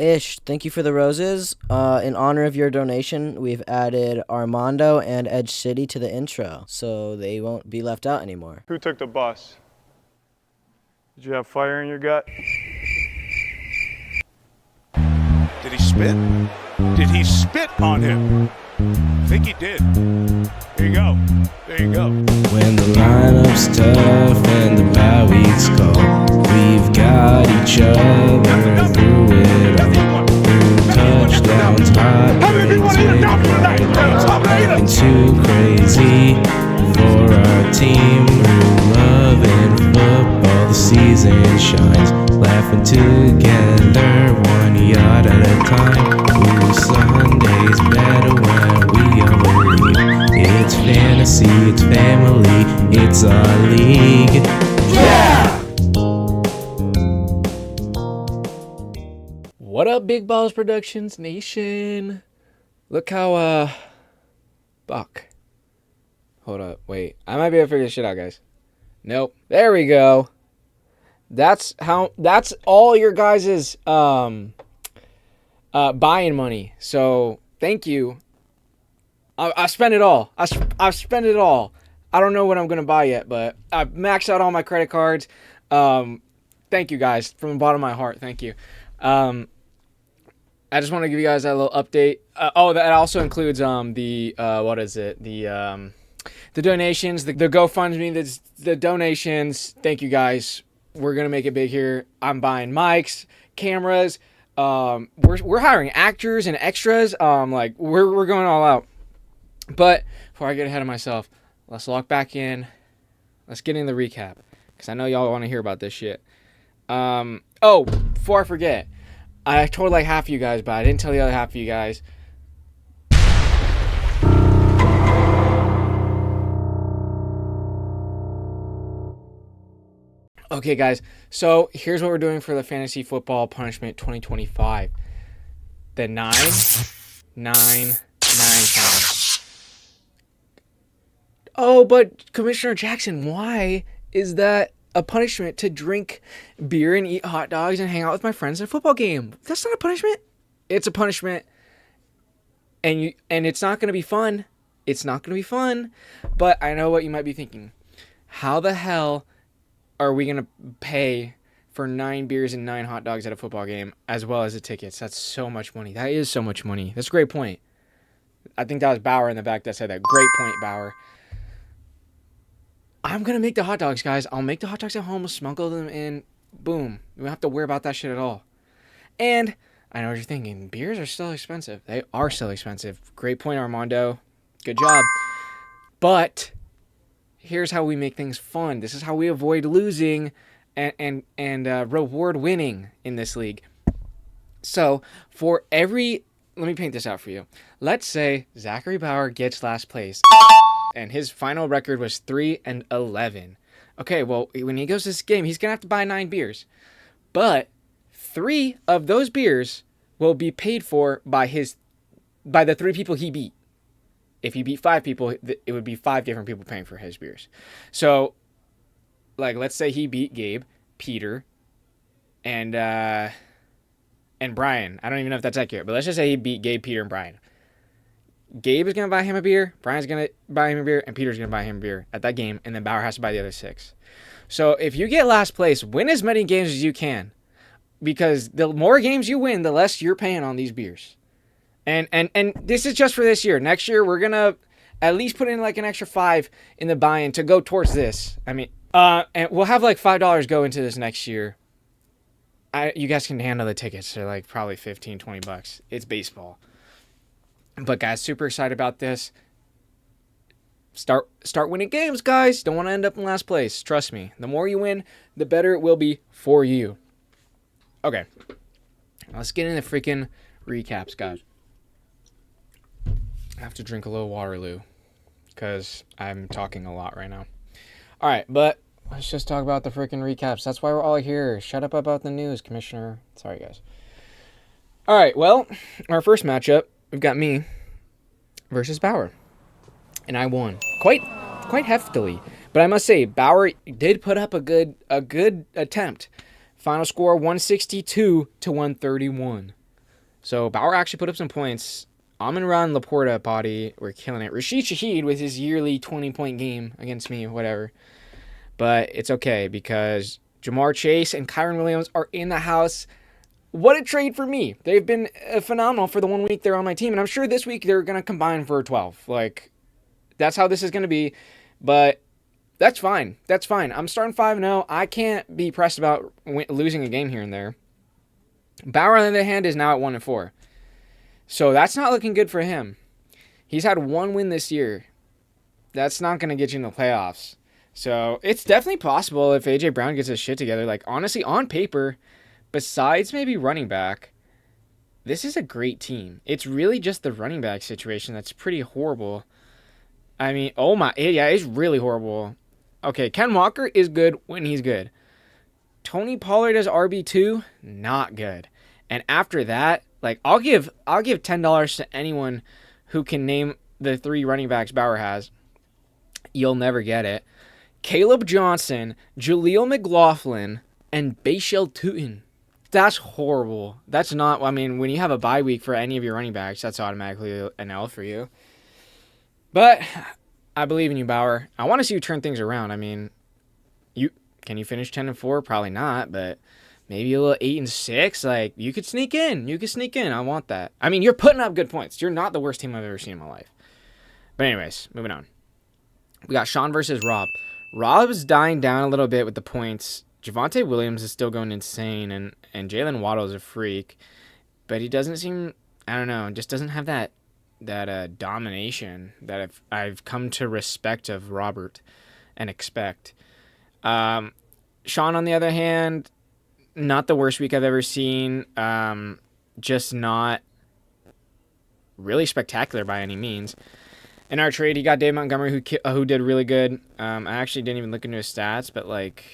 Ish, thank you for the roses. In honor of your donation, we've added Armando and Edge City to the intro, so they won't be left out anymore. Who took the bus? Did you have fire in your gut? Did he spit? Did he spit on him? I think he did. Here you go. There you go. When the lineup's tough and the bye weeks call, we've got each other through it all. Touchdowns, heartbreaks, nothing too crazy for our team. Loving football, the season shines, laughing together 1 yard at a time. Ooh, Sunday's better when we all believe. It's fantasy, it's family, it's our league. Yeah! What up, Big Balls Productions Nation? Look how, fuck. Hold up, wait. I might be able to figure this shit out, guys. Nope. There we go. That's all your guys' buying money. So, thank you. I spent it all. I've spent it all. I don't know what I'm going to buy yet, but I've maxed out all my credit cards. Thank you, guys. From the bottom of my heart, thank you. I just want to give you guys a little update. That also includes the donations, the GoFundMe, the donations. Thank you, guys. We're gonna make it big here. I'm buying mics, cameras. We're hiring actors and extras. We're going all out. But before I get ahead of myself, let's log back in. Let's get in the recap because I know y'all want to hear about this shit. Before I forget. I told like half of you guys, but I didn't tell the other half of you guys. Okay, guys. So here's what we're doing for the Fantasy Football Punishment 2025. The 9 times. Oh, but Commissioner Jackson, why is that a punishment to drink beer and eat hot dogs and hang out with my friends at a football game? That's not a punishment. It's a punishment. And it's not going to be fun. It's not going to be fun. But I know what you might be thinking. How the hell are we going to pay for 9 beers and 9 hot dogs at a football game as well as the tickets? That's so much money. That is so much money. That's a great point. I think that was Bauer in the back that said that. Great point, Bauer. I'm going to make the hot dogs, guys. I'll make the hot dogs at home, smuggle them in. Boom. We don't have to worry about that shit at all. And I know what you're thinking. Beers are still expensive. They are still expensive. Great point, Armando. Good job. But here's how we make things fun. This is how we avoid losing and reward winning in this league. So for every... Let me paint this out for you. Let's say Zachary Bauer gets last place. And his final record was 3-11. Okay, well, when he goes to this game, he's going to have to buy 9 beers. But 3 of those beers will be paid for by the 3 people he beat. If he beat 5 people, it would be 5 different people paying for his beers. So, let's say he beat Gabe, Peter, and Brian. I don't even know if that's accurate, but let's just say he beat Gabe, Peter, and Brian. Gabe is going to buy him a beer, Brian's going to buy him a beer, and Peter's going to buy him a beer at that game, and then Bauer has to buy the other 6. So if you get last place, win as many games as you can, because the more games you win, the less you're paying on these beers. And this is just for this year. Next year, we're going to at least put in an extra 5 in the buy-in to go towards this. I mean, and we'll have $5 go into this next year. You guys can handle the tickets. They're probably $15-20. It's baseball. But guys, super excited about this. Start winning games, guys. Don't want to end up in last place. Trust me. The more you win, the better it will be for you. Okay. Let's get into the freaking recaps, guys. I have to drink a little Waterloo because I'm talking a lot right now. All right, but let's just talk about the freaking recaps. That's why we're all here. Shut up about the news, Commissioner. Sorry, guys. All right, well, our first matchup, we've got me versus Bauer. And I won quite heftily. But I must say, Bauer did put up a good attempt. Final score 162 to 131. So Bauer actually put up some points. Amon-Ra and Laporta body were killing it. Rashid Shaheed with his yearly 20-point game against me, whatever. But it's okay because Jamar Chase and Kyron Williams are in the house. What a trade for me. They've been phenomenal for the 1 week they're on my team. And I'm sure this week they're going to combine for 12. Like, that's how this is going to be. But that's fine. That's fine. I'm starting 5-0. I can't be pressed about losing a game here and there. Bauer, on the other hand, is now at 1-4. So that's not looking good for him. He's had 1 win this year. That's not going to get you in the playoffs. So it's definitely possible if A.J. Brown gets his shit together. Like, honestly, on paper, besides maybe running back, this is a great team. It's really just the running back situation that's pretty horrible. I mean, oh my, yeah, it's really horrible. Okay, Ken Walker is good when he's good. Tony Pollard as RB2, not good. And after that, like, I'll give $10 to anyone who can name the 3 running backs Bauer has. You'll never get it. Caleb Johnson, Jaleel McLaughlin, and Bashal Tutin. That's horrible. That's not, I mean, when you have a bye week for any of your running backs, that's automatically an L for you. But I believe in you, Bauer. I want to see you turn things around. I mean, can you finish 10-4? Probably not, but maybe a little 8-6. Like, you could sneak in. You could sneak in. I want that. I mean, you're putting up good points. You're not the worst team I've ever seen in my life. But anyways, moving on. We got Sean versus Rob. Rob is dying down a little bit with the points. Javonte Williams is still going insane, and Jalen Waddle is a freak. But he doesn't seem, I don't know, just doesn't have that domination that I've come to respect of Robert and expect. Sean, on the other hand, not the worst week I've ever seen. Just not really spectacular by any means. In our trade, he got Dave Montgomery, who did really good. I actually didn't even look into his stats, but, like,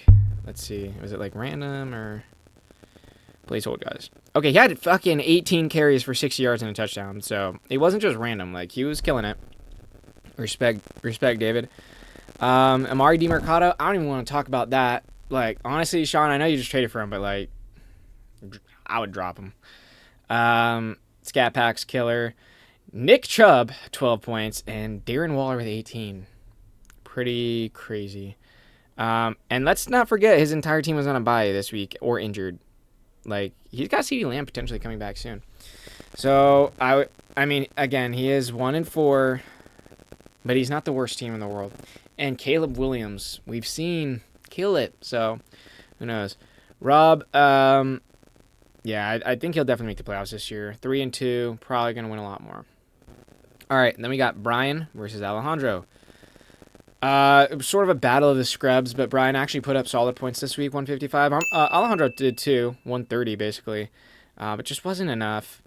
let's see. Was it, like, random or placehold guys? Okay, he had fucking 18 carries for 60 yards and a touchdown, so it wasn't just random. Like, he was killing it. Respect, David. Amari DiMercado, I don't even want to talk about that. Like, honestly, Sean, I know you just traded for him, but, like, I would drop him. Scat Pack's killer. Nick Chubb, 12 points, and Darren Waller with 18. Pretty crazy. And let's not forget, his entire team was on a bye this week or injured. Like, he's got CeeDee Lamb potentially coming back soon. So, I mean, again, he is 1-4, but he's not the worst team in the world. And Caleb Williams, we've seen kill it. So, who knows? Rob, yeah, I think he'll definitely make the playoffs this year. 3-2, probably going to win a lot more. All right, then we got Brian versus Alejandro. It was sort of a battle of the scrubs, but Brian actually put up solid points this week, 155. Alejandro did too, 130 basically, but just wasn't enough.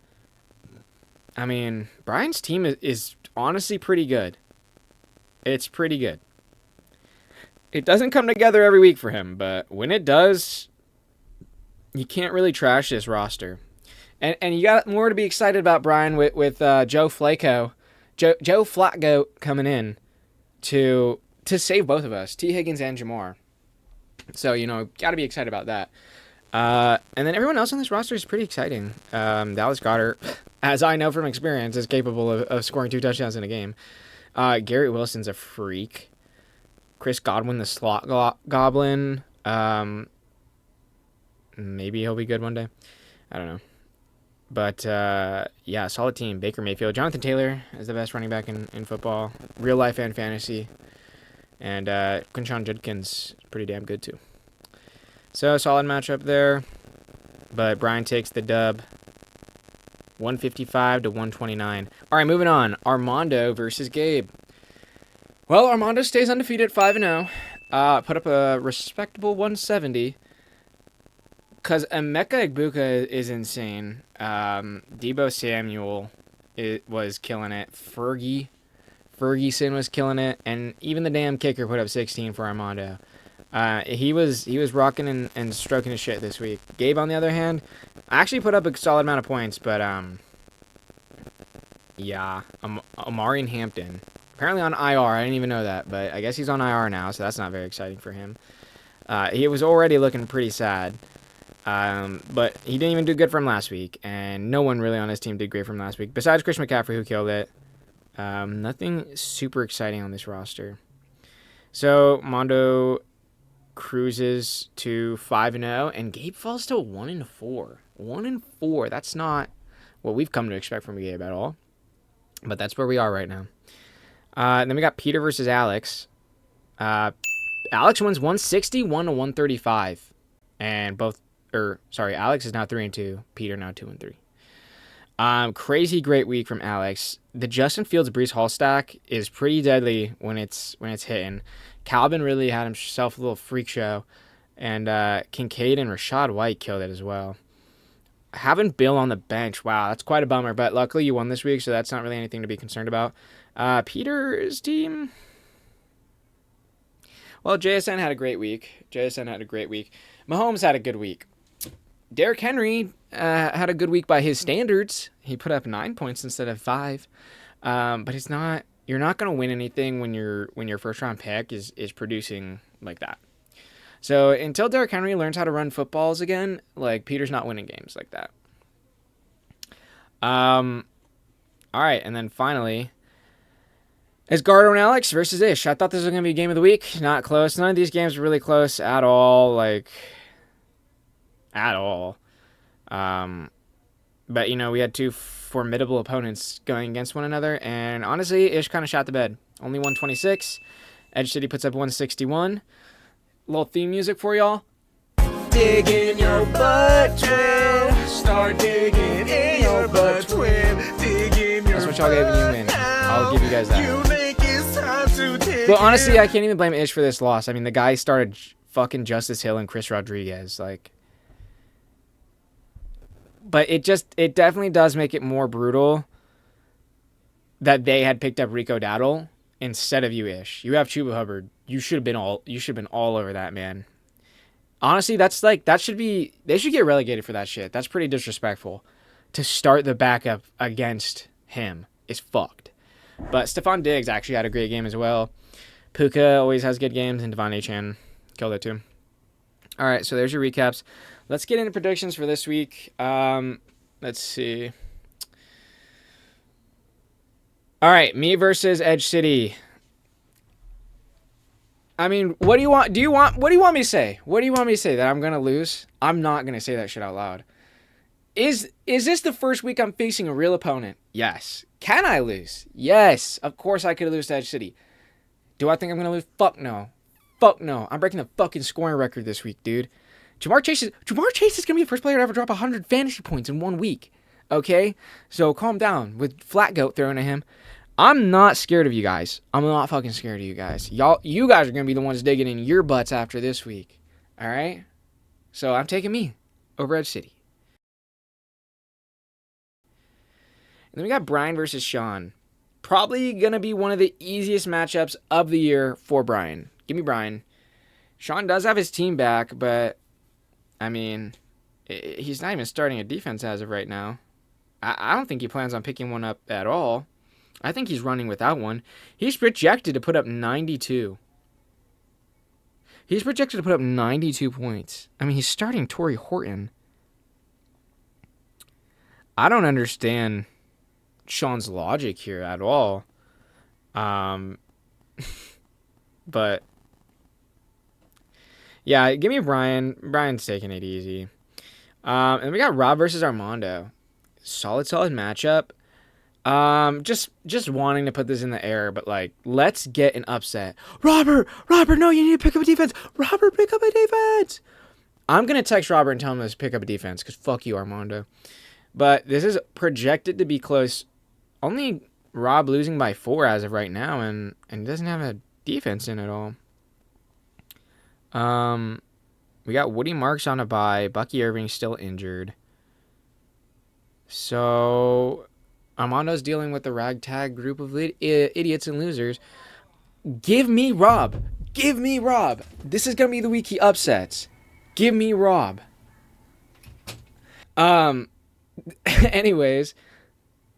I mean, Brian's team is honestly pretty good. It's pretty good. It doesn't come together every week for him, but when it does, you can't really trash this roster. And you got more to be excited about, Brian, with Joe Flacco. Joe Flacco coming in to save both of us, T. Higgins and Jamar. So, got to be excited about that. And then everyone else on this roster is pretty exciting. Dallas Goedert, as I know from experience, is capable of scoring 2 touchdowns in a game. Garrett Wilson's a freak. Chris Godwin, the slot goblin. Maybe he'll be good one day. I don't know. But, yeah, solid team. Baker Mayfield. Jonathan Taylor is the best running back in football. Real life and fantasy. And Quinshon Judkins, pretty damn good, too. So, solid matchup there. But Brian takes the dub. 155-129. All right, moving on. Armando versus Gabe. Well, Armando stays undefeated, 5-0. Put up a respectable 170. Because Emeka Egbuka is insane. Deebo Samuel was killing it. Ferguson was killing it. And even the damn kicker put up 16 for Armando. He was rocking and stroking his shit this week. Gabe, on the other hand, actually put up a solid amount of points. But, yeah. Amari Hampton. Apparently on IR. I didn't even know that. But I guess he's on IR now, so that's not very exciting for him. He was already looking pretty sad. But he didn't even do good for him last week, and no one really on his team did great for him last week, besides Christian McCaffrey, who killed it. Nothing super exciting on this roster. So Mondo cruises to 5-0, and Gabe falls to 1-4. 1-4. That's not what we've come to expect from Gabe at all, but that's where we are right now. And then we got Peter versus Alex. Alex wins 161-135, and Alex is now 3-2. Peter now 2-3. Crazy great week from Alex. The Justin Fields Breece Hall stack is pretty deadly when it's hitting. Calvin really had himself a little freak show, and Kincaid and Rachaad White killed it as well. Having Bill on the bench, wow, that's quite a bummer. But luckily you won this week, so that's not really anything to be concerned about. Peter's team. Well, JSN had a great week. Mahomes had a good week. Derrick Henry had a good week by his standards. He put up 9 points instead of 5. But it's not. You're not going to win anything when your first round pick is producing like that. So until Derrick Henry learns how to run footballs again, like, Peter's not winning games like that. All right, and then finally, Edgardo and Alex versus Ish. I thought this was going to be game of the week. Not close. None of these games were really close at all. At all. But, we had two formidable opponents going against one another, and honestly, Ish kind of shot the bed. Only 126. Edge City puts up 161. Little theme music for y'all. Dig in your butt, twin. Start digging in your butt, twin. Dig in your. That's what y'all gave me win. I'll give you guys that. Well, honestly, I can't even blame Ish for this loss. I mean, the guy started fucking Justice Hill and Chris Rodriguez, But it definitely does make it more brutal that they had picked up Rico Dowdle instead of you, Ish. You have Chuba Hubbard. You should have been all over that, man. Honestly, they should get relegated for that shit. That's pretty disrespectful. To start the backup against him is fucked. But Stephon Diggs actually had a great game as well. Puka always has good games, and Devon Achane killed it too. All right, so there's your recaps. Let's get into predictions for this week. Let's see. All right, me versus Edge City. I mean, what do you want? What do you want me to say? What do you want me to say? That I'm going to lose? I'm not going to say that shit out loud. Is this the first week I'm facing a real opponent? Yes. Can I lose? Yes. Of course I could lose to Edge City. Do I think I'm going to lose? Fuck no. Fuck no. I'm breaking the fucking scoring record this week, dude. Ja'Marr Chase is going to be the first player to ever drop 100 fantasy points in 1 week. Okay? So calm down with Flat Goat thrown at him. I'm not scared of you guys. I'm not fucking scared of you guys. You guys are going to be the ones digging in your butts after this week. All right? So I'm taking me over Edge City. And then we got Brian versus Sean. Probably going to be one of the easiest matchups of the year for Brian. Give me Brian. Sean does have his team back, but, I mean, he's not even starting a defense as of right now. I don't think he plans on picking one up at all. I think he's running without one. He's projected to put up 92. He's projected to put up 92 points. I mean, he's starting Torrey Horton. I don't understand Sean's logic here at all. But yeah, give me Brian. Brian's taking it easy. And we got Rob versus Armando. Solid matchup. Just wanting to put this in the air, but let's get an upset. Robert, no, you need to pick up a defense. Robert, pick up a defense. I'm gonna text Robert and tell him to pick up a defense, because fuck you, Armando. But this is projected to be close. Only Rob losing by 4 as of right now, and doesn't have a defense in at all. We got Woody Marks on a bye. Bucky Irving still injured. So Armando's dealing with the ragtag group of idiots and losers. Give me Rob. This is going to be the week he upsets. Give me Rob. Anyways,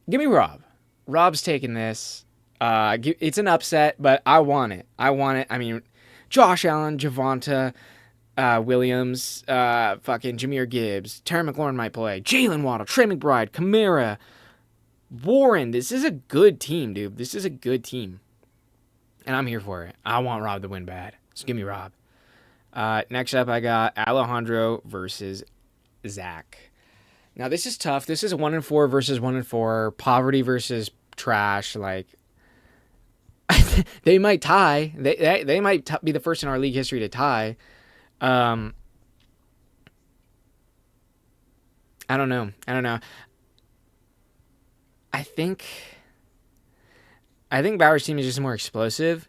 give me Rob. Rob's taking this. It's an upset, but I want it. I mean, Josh Allen, Javonta, Williams, fucking Jahmyr Gibbs, Terry McLaurin might play, Jalen Waddle, Trey McBride, Kamara, Warren. This is a good team, dude. This is a good team. And I'm here for it. I want Rob to win bad. So give me Rob. Next up, I got Alejandro versus Zach. Now, this is tough. This is 1-4 versus 1-4. Poverty versus trash. Like, they might tie. They might be the first in our league history to tie. I don't know. I think Bauer's team is just more explosive.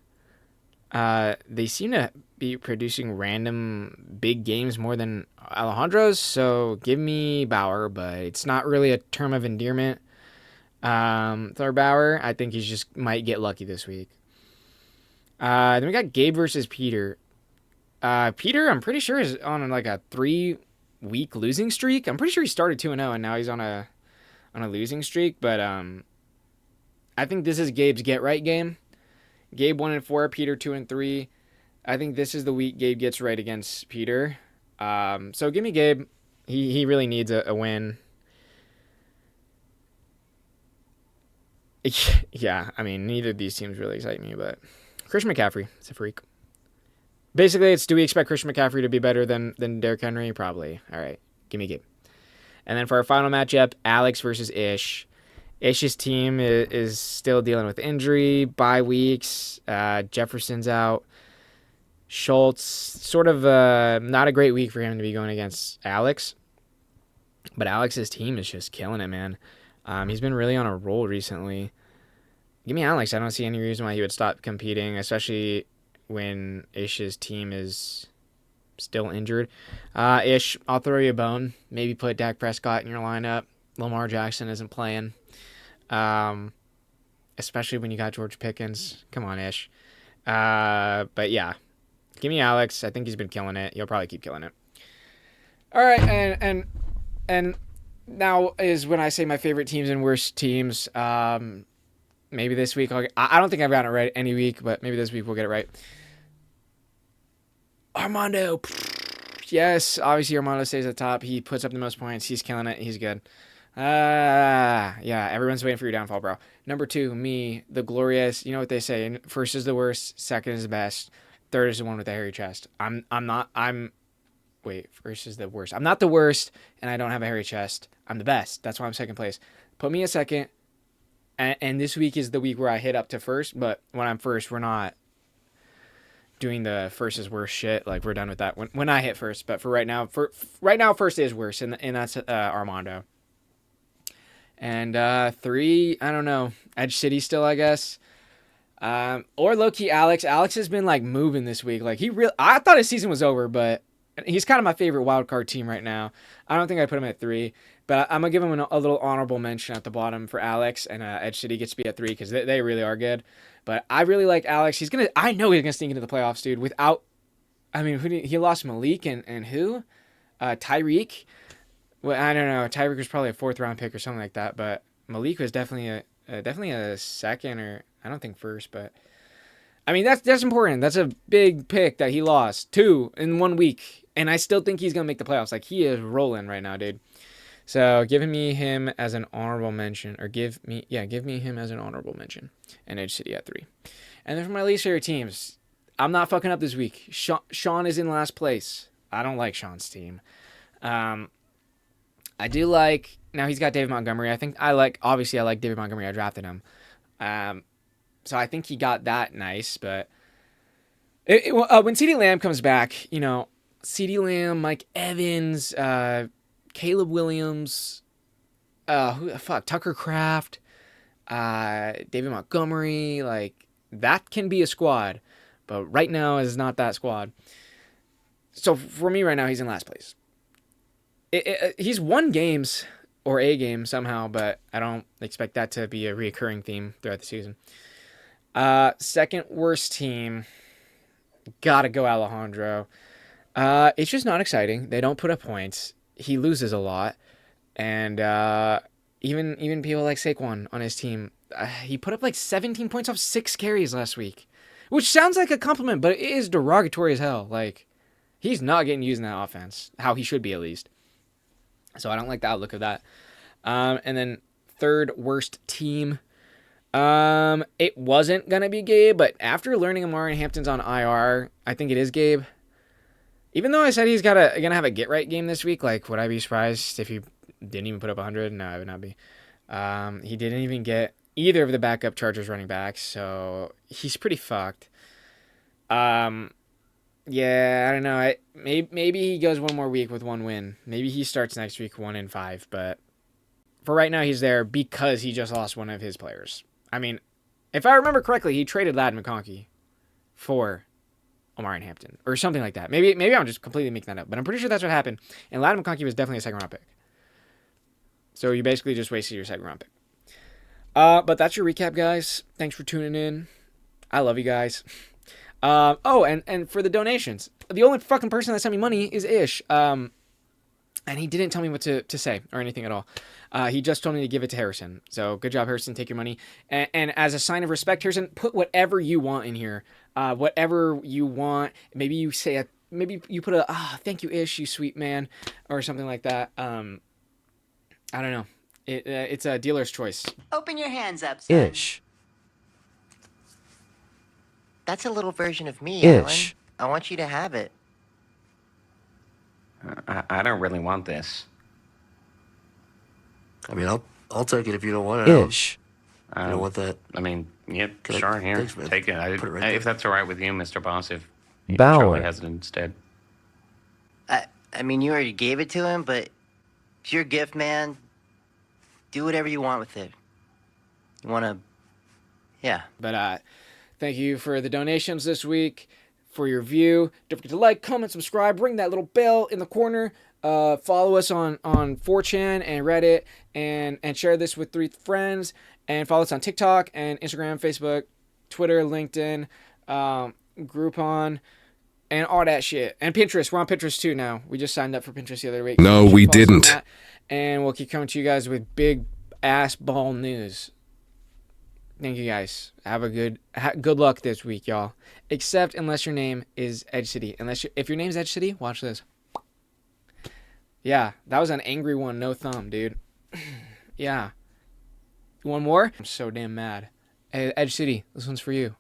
They seem to be producing random big games more than Alejandro's, so give me Bauer, but it's not really a term of endearment for Bauer. I think he just might get lucky this week. Then we got Gabe versus Peter. Peter, I'm pretty sure, is on like a 3-week losing streak. I'm pretty sure he started 2-0 and now he's on a losing streak, but I think this is Gabe's get right game. Gabe 1-4, Peter 2-3. I think this is the week Gabe gets right against Peter. So give me Gabe. He really needs a win. Yeah, I mean, neither of these teams really excite me, but Christian McCaffrey, it's a freak. Basically, it's do we expect Christian McCaffrey to be better than Derrick Henry? Probably. All right, give me Gabe. And then for our final matchup, Alex versus Ish. Ish's team is still dealing with injury, bye weeks. Jefferson's out. Schultz, sort of not a great week for him to be going against Alex. But Alex's team is just killing it, man. He's been really on a roll recently. Give me Alex. I don't see any reason why he would stop competing, especially when Ish's team is still injured. Ish, I'll throw you a bone. Maybe put Dak Prescott in your lineup. Lamar Jackson isn't playing. Especially when you got George Pickens. Come on, Ish. But yeah, give me Alex. I think he's been killing it. He'll probably keep killing it. All right, and now is when I say my favorite teams and worst teams. Maybe this week I don't think I've gotten it right any week, but maybe this week we'll get it right. Armando. Yes, obviously Armando stays at the top. He puts up the most points. He's killing it. He's good. Yeah, everyone's waiting for your downfall, bro. Number 2, me, the glorious. You know what they say? First is the worst. Second is the best. Third is the one with the hairy chest. First is the worst. I'm not the worst, and I don't have a hairy chest. I'm the best. That's why I'm second place. Put me a second. And this week is the week where I hit up to first, but when I'm first, we're not doing the first is worst shit. Like, we're done with that when I hit first. But for right now, first is worst, and that's Armando. And 3, I don't know, Edge City still, I guess. Or low-key Alex. Alex has been like moving this week. Like, I thought his season was over, but he's kind of my favorite wild card team right now. I don't think I put him at 3. But I'm going to give him a little honorable mention at the bottom for Alex, and Edge City gets to be at 3 because they really are good. But I really like Alex. I know he's going to sneak into the playoffs, dude, without, I mean, he lost Malik and who? Tyreek? Well, I don't know. Tyreek was probably a 4th-round pick or something like that, but Malik was definitely a second, or I don't think first, but I mean, that's important. That's a big pick that he lost 2 in 1 week, and I still think he's going to make the playoffs. Like, he is rolling right now, dude. So giving me him as an honorable mention, or give me him as an honorable mention, and Edge City at 3. And then for my least favorite teams, I'm not fucking up this week. Sean is in last place. I don't like Sean's team. I do like, now he's got David Montgomery. Obviously I like David Montgomery. I drafted him. So I think he got that nice, but when CeeDee Lamb comes back, you know, CeeDee Lamb, Mike Evans, Caleb Williams, Tucker Kraft, David Montgomery, like, that can be a squad, but right now is not that squad. So for me right now, he's in last place. He's won games or a game somehow, but I don't expect that to be a reoccurring theme throughout the season. Second worst team, gotta go Alejandro. It's just not exciting. They don't put up points. He loses a lot, and even people like Saquon on his team, he put up like 17 points off 6 carries last week, which sounds like a compliment, but it is derogatory as hell. Like, He's not getting used in that offense, how he should be at least. So I don't like the outlook of that. And then third worst team. It wasn't going to be Gabe, but after learning Omarion Hampton's on IR, I think it is Gabe. Even though I said he's going to have a get-right game this week, like, would I be surprised if he didn't even put up 100? No, I would not be. He didn't even get either of the backup Chargers running backs, so he's pretty fucked. Yeah, I don't know. Maybe he goes one more week with one win. Maybe he starts next week 1-5, but for right now he's there because he just lost one of his players. I mean, if I remember correctly, he traded Ladd McConkey for Omarion Hampton or something like that. Maybe I'm just completely making that up, but I'm pretty sure that's what happened. And Ladd McConkey was definitely a second round pick. So you basically just wasted your second round pick. But that's your recap, guys. Thanks for tuning in. I love you guys. And for the donations, the only fucking person that sent me money is Ish. And he didn't tell me what to say or anything at all. He just told me to give it to Harrison. So good job, Harrison. Take your money. And as a sign of respect, Harrison, put whatever you want in here. Whatever you want. Maybe you say maybe you put thank you, Ish, you sweet man, or something like that. I don't know. It's a dealer's choice. Open your hands up, son. Ish. That's a little version of me, Ish. Alan. I want you to have it. I don't really want this. I mean, I'll take it if you don't want it. Alan. Ish. You don't want that? I mean, yep, Can I- sure, here, thanks, man. take it. Put it right there. If that's all right with you, Mr. Boss, if Bauer. Charlie has it instead. I mean, you already gave it to him, but it's your gift, man. Do whatever you want with it. You want to... Yeah. But thank you for the donations this week, for your view. Don't forget to like, comment, subscribe, ring that little bell in the corner. Follow us on 4chan and Reddit, and share this with 3 friends. And follow us on TikTok and Instagram, Facebook, Twitter, LinkedIn, Groupon, and all that shit. And Pinterest. We're on Pinterest too now. We just signed up for Pinterest the other week. No, we didn't. And we'll keep coming to you guys with big ass ball news. Thank you guys. Have a good luck this week, y'all. Except unless your name is Edge City. If your name's Edge City, watch this. Yeah, that was an angry one. No thumb, dude. Yeah. One more? I'm so damn mad. Hey, Edge City, this one's for you.